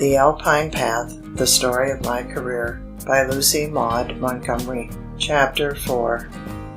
The Alpine Path, The Story of My Career by Lucy Maud Montgomery. Chapter 4.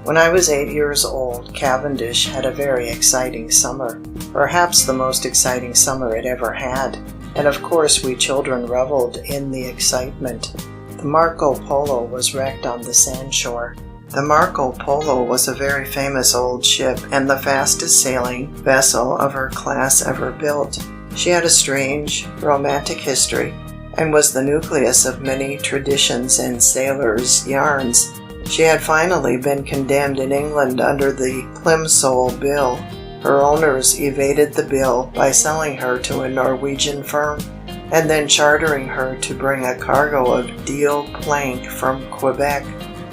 When I was 8 years old, Cavendish had a very exciting summer, perhaps the most exciting summer it ever had, and of course we children reveled in the excitement. The Marco Polo was wrecked on the sandshore. The Marco Polo was a very famous old ship and the fastest sailing vessel of her class ever built. She had a strange, romantic history, and was the nucleus of many traditions and sailors' yarns. She had finally been condemned in England under the Plimsoll Bill. Her owners evaded the bill by selling her to a Norwegian firm, and then chartering her to bring a cargo of deal plank from Quebec.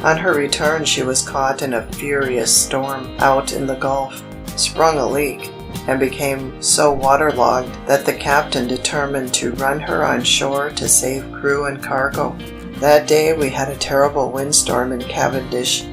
On her return she was caught in a furious storm out in the Gulf, sprung a leak, and became so waterlogged that the captain determined to run her on shore to save crew and cargo. That day we had a terrible windstorm in Cavendish.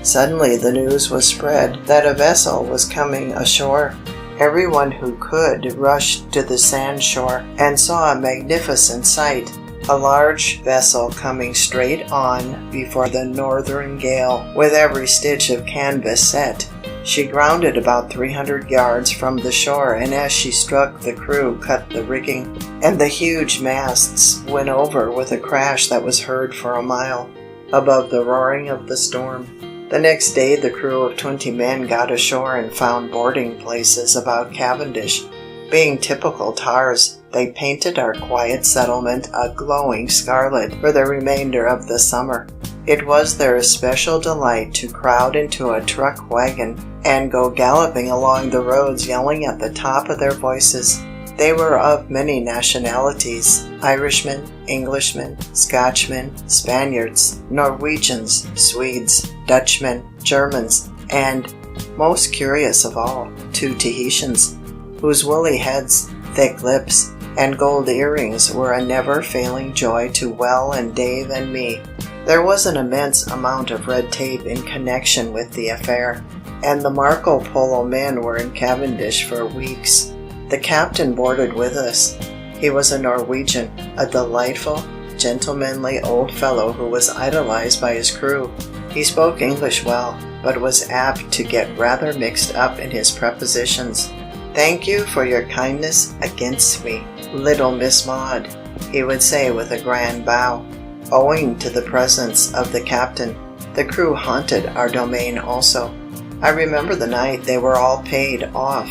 Suddenly the news was spread that a vessel was coming ashore. Everyone who could rushed to the sandshore and saw a magnificent sight. A large vessel coming straight on before the northern gale, with every stitch of canvas set. She grounded about 300 yards from the shore, and as she struck, the crew cut the rigging, and the huge masts went over with a crash that was heard for a mile, above the roaring of the storm. The next day the crew of 20 men got ashore and found boarding places about Cavendish. Being typical tars, they painted our quiet settlement a glowing scarlet for the remainder of the summer. It was their especial delight to crowd into a truck wagon and go galloping along the roads yelling at the top of their voices. They were of many nationalities: Irishmen, Englishmen, Scotchmen, Spaniards, Norwegians, Swedes, Dutchmen, Germans, and, most curious of all, 2 Tahitians, whose woolly heads, thick lips, and gold earrings were a never-failing joy to Well and Dave and me. There was an immense amount of red tape in connection with the affair, and the Marco Polo men were in Cavendish for weeks. The captain boarded with us. He was a Norwegian, a delightful, gentlemanly old fellow who was idolized by his crew. He spoke English well, but was apt to get rather mixed up in his prepositions. "Thank you for your kindness against me, little Miss Maud," he would say with a grand bow. Owing to the presence of the captain, the crew haunted our domain also. I remember the night they were all paid off.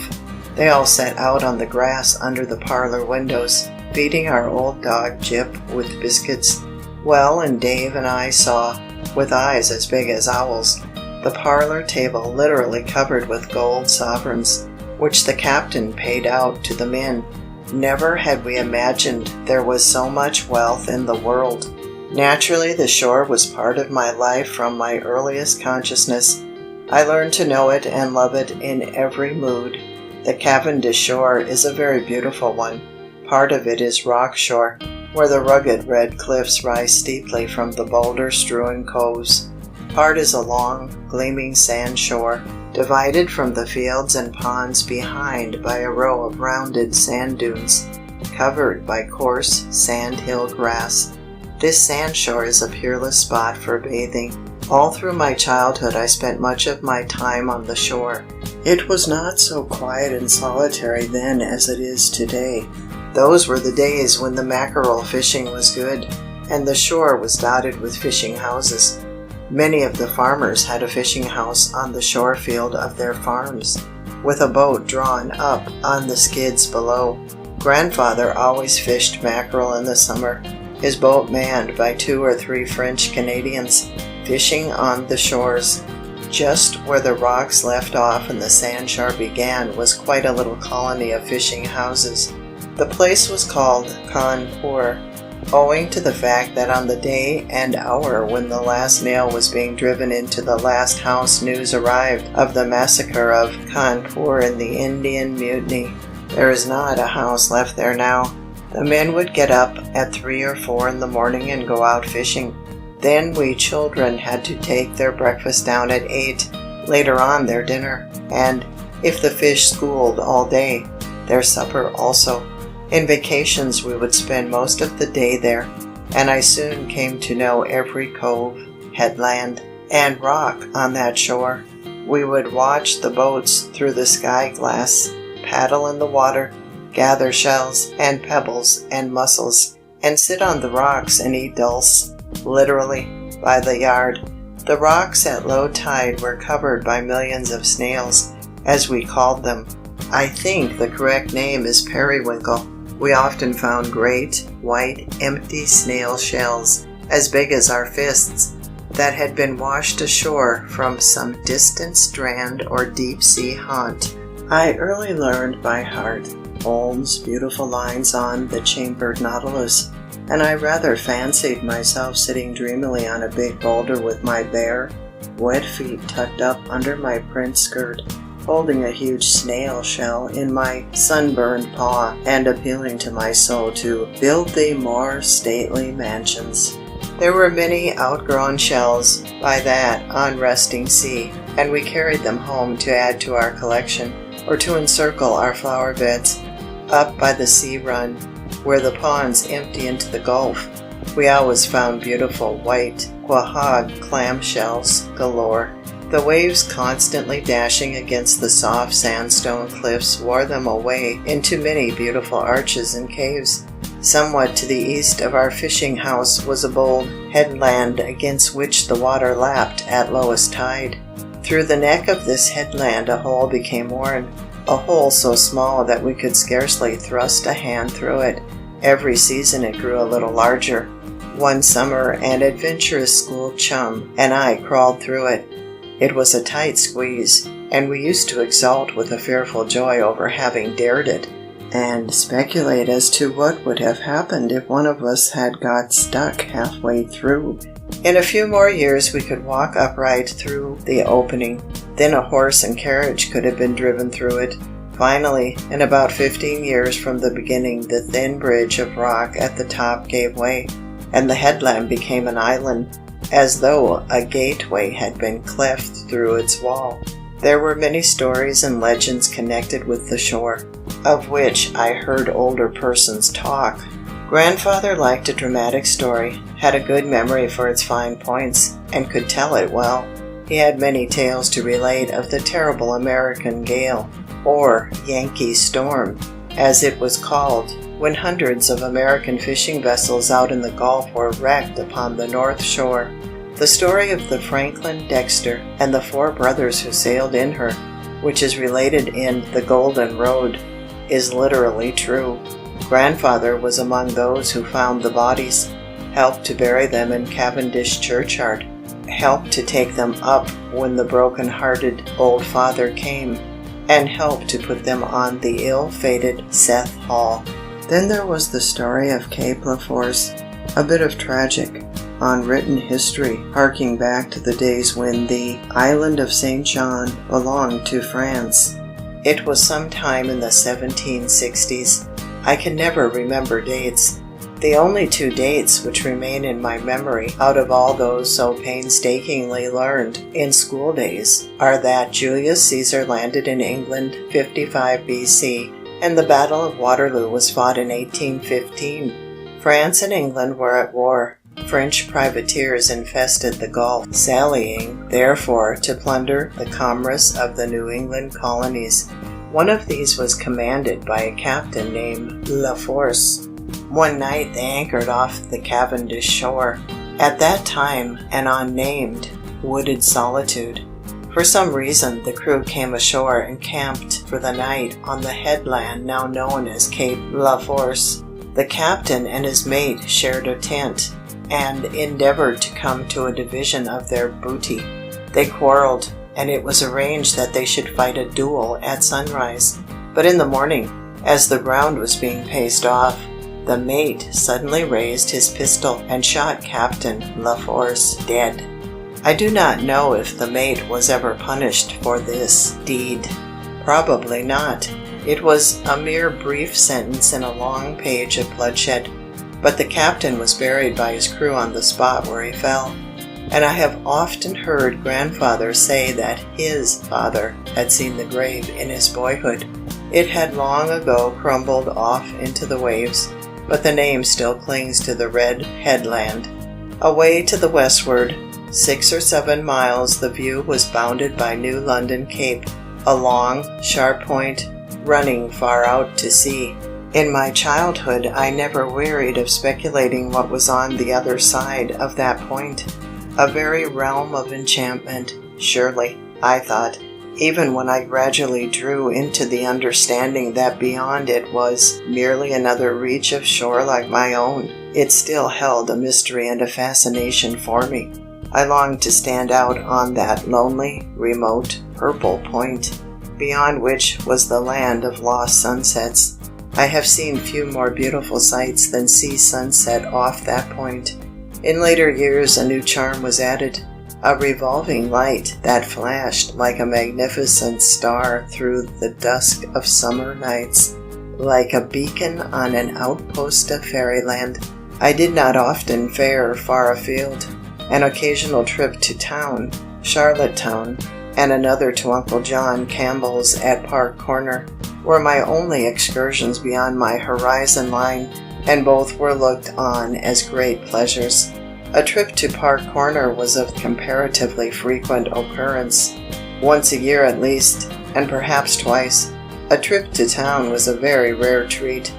They all sat out on the grass under the parlor windows, feeding our old dog Jip with biscuits. Well and Dave and I saw, with eyes as big as owls, the parlor table literally covered with gold sovereigns, which the captain paid out to the men. Never had we imagined there was so much wealth in the world. Naturally, the shore was part of my life from my earliest consciousness. I learned to know it and love it in every mood. The Cavendish shore is a very beautiful one. Part of it is rock shore, where the rugged red cliffs rise steeply from the boulder-strewn coves. Part is a long, gleaming sand shore, divided from the fields and ponds behind by a row of rounded sand dunes, covered by coarse sand-hill grass. This sandshore is a peerless spot for bathing. All through my childhood I spent much of my time on the shore. It was not so quiet and solitary then as it is today. Those were the days when the mackerel fishing was good, and the shore was dotted with fishing houses. Many of the farmers had a fishing house on the shore field of their farms, with a boat drawn up on the skids below. Grandfather always fished mackerel in the summer, his boat manned by 2 or 3 French Canadians, fishing on the shores. Just where the rocks left off and the sandshore began was quite a little colony of fishing houses. The place was called Cawnpore, owing to the fact that on the day and hour when the last nail was being driven into the last house news arrived of the massacre of Cawnpore in the Indian Mutiny. There is not a house left there now. The men would get up at 3 or 4 in the morning and go out fishing. Then we children had to take their breakfast down at 8, later on their dinner, and, if the fish schooled all day, their supper also. In vacations we would spend most of the day there, and I soon came to know every cove, headland, and rock on that shore. We would watch the boats through the sky glass, paddle in the water, gather shells and pebbles and mussels, and sit on the rocks and eat dulse, literally, by the yard. The rocks at low tide were covered by millions of snails, as we called them. I think the correct name is periwinkle. We often found great, white, empty snail shells, as big as our fists, that had been washed ashore from some distant strand or deep-sea haunt. I early learned by heart Holmes' beautiful lines on the chambered nautilus, and I rather fancied myself sitting dreamily on a big boulder with my bare, wet feet tucked up under my print skirt, holding a huge snail shell in my sunburned paw and appealing to my soul to build thee more stately mansions. There were many outgrown shells by that unresting sea, and we carried them home to add to our collection, or to encircle our flower beds. Up by the sea run, where the ponds empty into the Gulf, we always found beautiful white quahog clam shells galore. The waves constantly dashing against the soft sandstone cliffs wore them away into many beautiful arches and caves. Somewhat to the east of our fishing house was a bold headland against which the water lapped at lowest tide. Through the neck of this headland a hole became worn, a hole so small that we could scarcely thrust a hand through it. Every season it grew a little larger. One summer an adventurous school chum and I crawled through it. It was a tight squeeze, and we used to exult with a fearful joy over having dared it, and speculate as to what would have happened if one of us had got stuck halfway through. In a few more years we could walk upright through the opening. Then a horse and carriage could have been driven through it. Finally, in about 15 years from the beginning, the thin bridge of rock at the top gave way, and the headland became an island, as though a gateway had been cleft through its wall. There were many stories and legends connected with the shore, of which I heard older persons talk. Grandfather liked a dramatic story, had a good memory for its fine points, and could tell it well. He had many tales to relate of the terrible American gale, or Yankee storm, as it was called, when hundreds of American fishing vessels out in the Gulf were wrecked upon the North Shore. The story of the Franklin Dexter and the 4 brothers who sailed in her, which is related in The Golden Road, is literally true. Grandfather was among those who found the bodies, helped to bury them in Cavendish churchyard, helped to take them up when the broken-hearted old father came, and helped to put them on the ill-fated Seth Hall. Then there was the story of Cape Leforce, a bit of tragic, unwritten history harking back to the days when the island of St. John belonged to France. It was sometime in the 1760s. I can never remember dates. The only 2 dates which remain in my memory out of all those so painstakingly learned in school days are that Julius Caesar landed in England 55 BC and the Battle of Waterloo was fought in 1815. France and England were at war. French privateers infested the Gulf, sallying, therefore, to plunder the commerce of the New England colonies. One of these was commanded by a captain named Leforce. One night they anchored off the Cavendish shore, at that time an unnamed, wooded solitude. For some reason the crew came ashore and camped for the night on the headland now known as Cape Leforce. The captain and his mate shared a tent, and endeavored to come to a division of their booty. They quarreled, and it was arranged that they should fight a duel at sunrise. But in the morning, as the ground was being paced off, the mate suddenly raised his pistol and shot Captain Leforce dead. I do not know if the mate was ever punished for this deed. Probably not. It was a mere brief sentence in a long page of bloodshed. But the captain was buried by his crew on the spot where he fell, and I have often heard grandfather say that his father had seen the grave in his boyhood. It had long ago crumbled off into the waves, but the name still clings to the red headland. Away to the westward, 6 or 7 miles, the view was bounded by New London Cape, a long, sharp point running far out to sea. In my childhood, I never wearied of speculating what was on the other side of that point. A very realm of enchantment, surely, I thought, even when I gradually drew into the understanding that beyond it was merely another reach of shore like my own. It still held a mystery and a fascination for me. I longed to stand out on that lonely, remote, purple point, beyond which was the land of lost sunsets. I have seen few more beautiful sights than see sunset off that point. In later years a new charm was added, a revolving light that flashed like a magnificent star through the dusk of summer nights, like a beacon on an outpost of fairyland. I did not often fare far afield. An occasional trip to town, Charlottetown, and another to Uncle John Campbell's at Park Corner, were my only excursions beyond my horizon line, and both were looked on as great pleasures. A trip to Park Corner was of comparatively frequent occurrence, once a year at least, and perhaps twice. A trip to town was a very rare treat,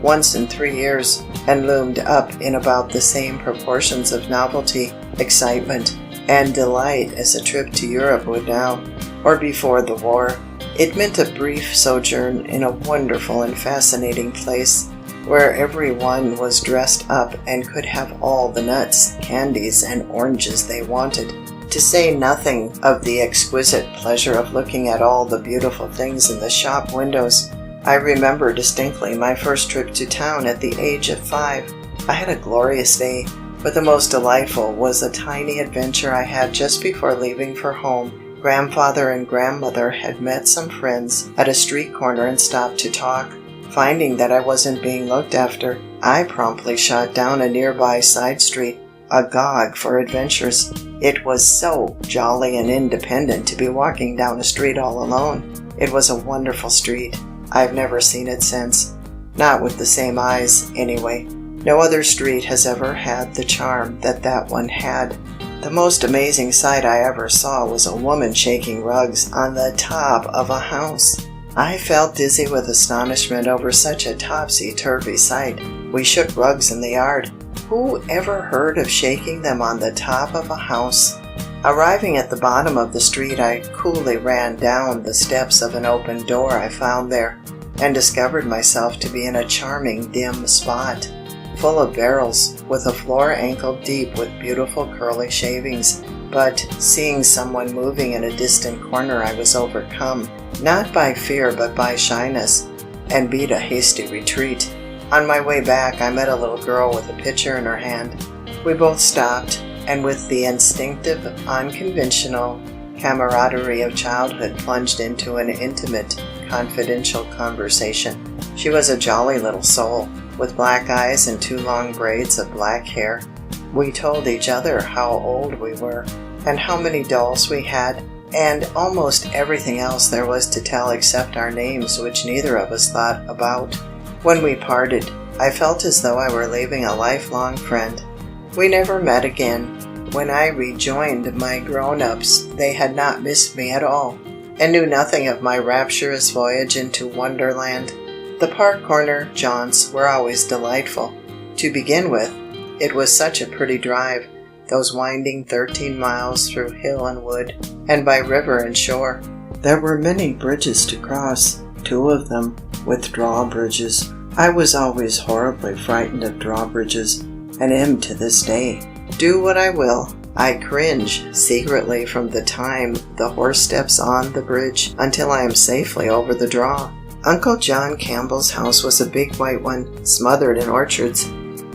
once in 3 years, and loomed up in about the same proportions of novelty, excitement, and delight as a trip to Europe would now, or before the war. It meant a brief sojourn in a wonderful and fascinating place, where everyone was dressed up and could have all the nuts, candies, and oranges they wanted, to say nothing of the exquisite pleasure of looking at all the beautiful things in the shop windows. I remember distinctly my first trip to town at the age of 5. I had a glorious day, but the most delightful was a tiny adventure I had just before leaving for home. Grandfather and grandmother had met some friends at a street corner and stopped to talk. Finding that I wasn't being looked after, I promptly shot down a nearby side street, agog for adventures. It was so jolly and independent to be walking down a street all alone. It was a wonderful street. I've never seen it since. Not with the same eyes, anyway. No other street has ever had the charm that one had. The most amazing sight I ever saw was a woman shaking rugs on the top of a house. I felt dizzy with astonishment over such a topsy-turvy sight. We shook rugs in the yard. Who ever heard of shaking them on the top of a house? Arriving at the bottom of the street, I coolly ran down the steps of an open door I found there, and discovered myself to be in a charming dim spot, full of barrels, with a floor ankle deep with beautiful curly shavings. But seeing someone moving in a distant corner, I was overcome, not by fear but by shyness, and beat a hasty retreat. On my way back, I met a little girl with a pitcher in her hand. We both stopped, and with the instinctive, unconventional camaraderie of childhood plunged into an intimate, confidential conversation. She was a jolly little soul, with black eyes and 2 long braids of black hair. We told each other how old we were, and how many dolls we had, and almost everything else there was to tell except our names, which neither of us thought about. When we parted, I felt as though I were leaving a lifelong friend. We never met again. When I rejoined my grown-ups, they had not missed me at all, and knew nothing of my rapturous voyage into Wonderland. The Park Corner jaunts were always delightful. To begin with, it was such a pretty drive, those winding 13 miles through hill and wood, and by river and shore. There were many bridges to cross, 2 of them with drawbridges. I was always horribly frightened of drawbridges, and am to this day. Do what I will, I cringe secretly from the time the horse steps on the bridge until I am safely over the draw. Uncle John Campbell's house was a big white one, smothered in orchards.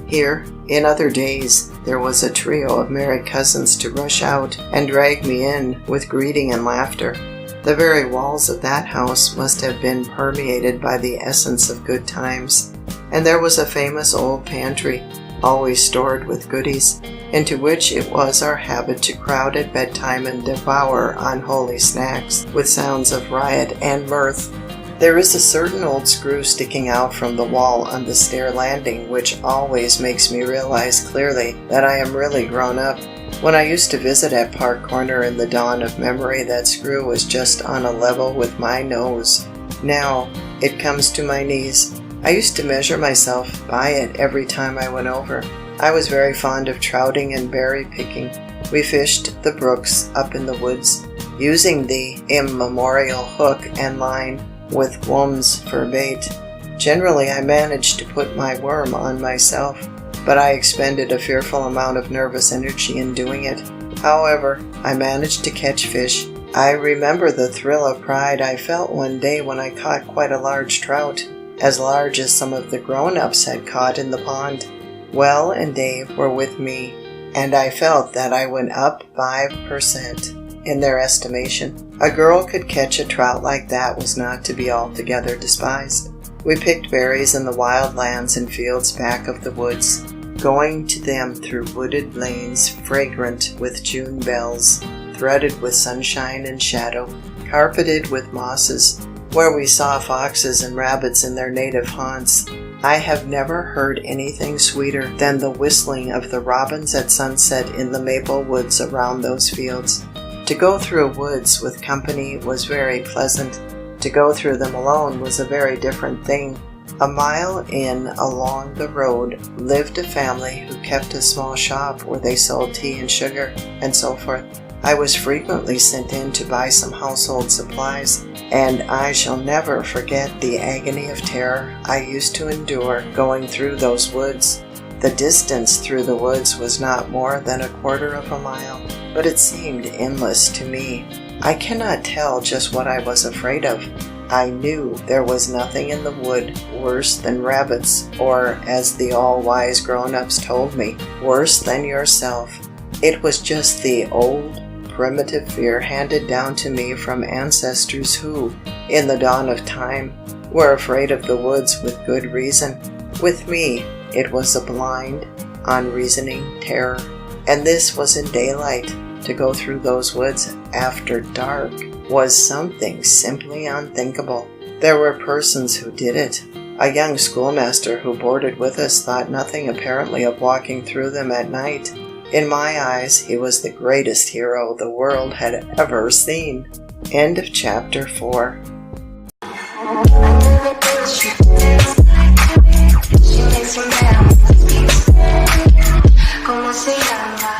Here, in other days, there was a trio of merry cousins to rush out and drag me in with greeting and laughter. The very walls of that house must have been permeated by the essence of good times. And there was a famous old pantry, always stored with goodies, into which it was our habit to crowd at bedtime and devour unholy snacks with sounds of riot and mirth. There is a certain old screw sticking out from the wall on the stair landing which always makes me realize clearly that I am really grown up. When I used to visit at Park Corner in the dawn of memory, that screw was just on a level with my nose. Now, it comes to my knees. I used to measure myself by it every time I went over. I was very fond of trouting and berry picking. We fished the brooks up in the woods, using the immemorial hook and line with worms for bait. Generally, I managed to put my worm on myself, but I expended a fearful amount of nervous energy in doing it. However, I managed to catch fish. I remember the thrill of pride I felt one day when I caught quite a large trout, as large as some of the grown-ups had caught in the pond. Well and Dave were with me, and I felt that I went up 5% in their estimation. A girl could catch a trout like that was not to be altogether despised. We picked berries in the wild lands and fields back of the woods, going to them through wooded lanes fragrant with June bells, threaded with sunshine and shadow, carpeted with mosses, where we saw foxes and rabbits in their native haunts. I have never heard anything sweeter than the whistling of the robins at sunset in the maple woods around those fields. To go through woods with company was very pleasant. To go through them alone was a very different thing. A mile in along the road lived a family who kept a small shop where they sold tea and sugar, and so forth. I was frequently sent in to buy some household supplies, and I shall never forget the agony of terror I used to endure going through those woods. The distance through the woods was not more than 1/4 of a mile, but it seemed endless to me. I cannot tell just what I was afraid of. I knew there was nothing in the wood worse than rabbits, or, as the all-wise grown-ups told me, worse than yourself. It was just the old, primitive fear handed down to me from ancestors who, in the dawn of time, were afraid of the woods with good reason. With me, it was a blind, unreasoning terror, and this was in daylight. To go through those woods after dark was something simply unthinkable. There were persons who did it. A young schoolmaster who boarded with us thought nothing apparently of walking through them at night. In my eyes, he was the greatest hero the world had ever seen. End of chapter 4. ¿Cómo se llama?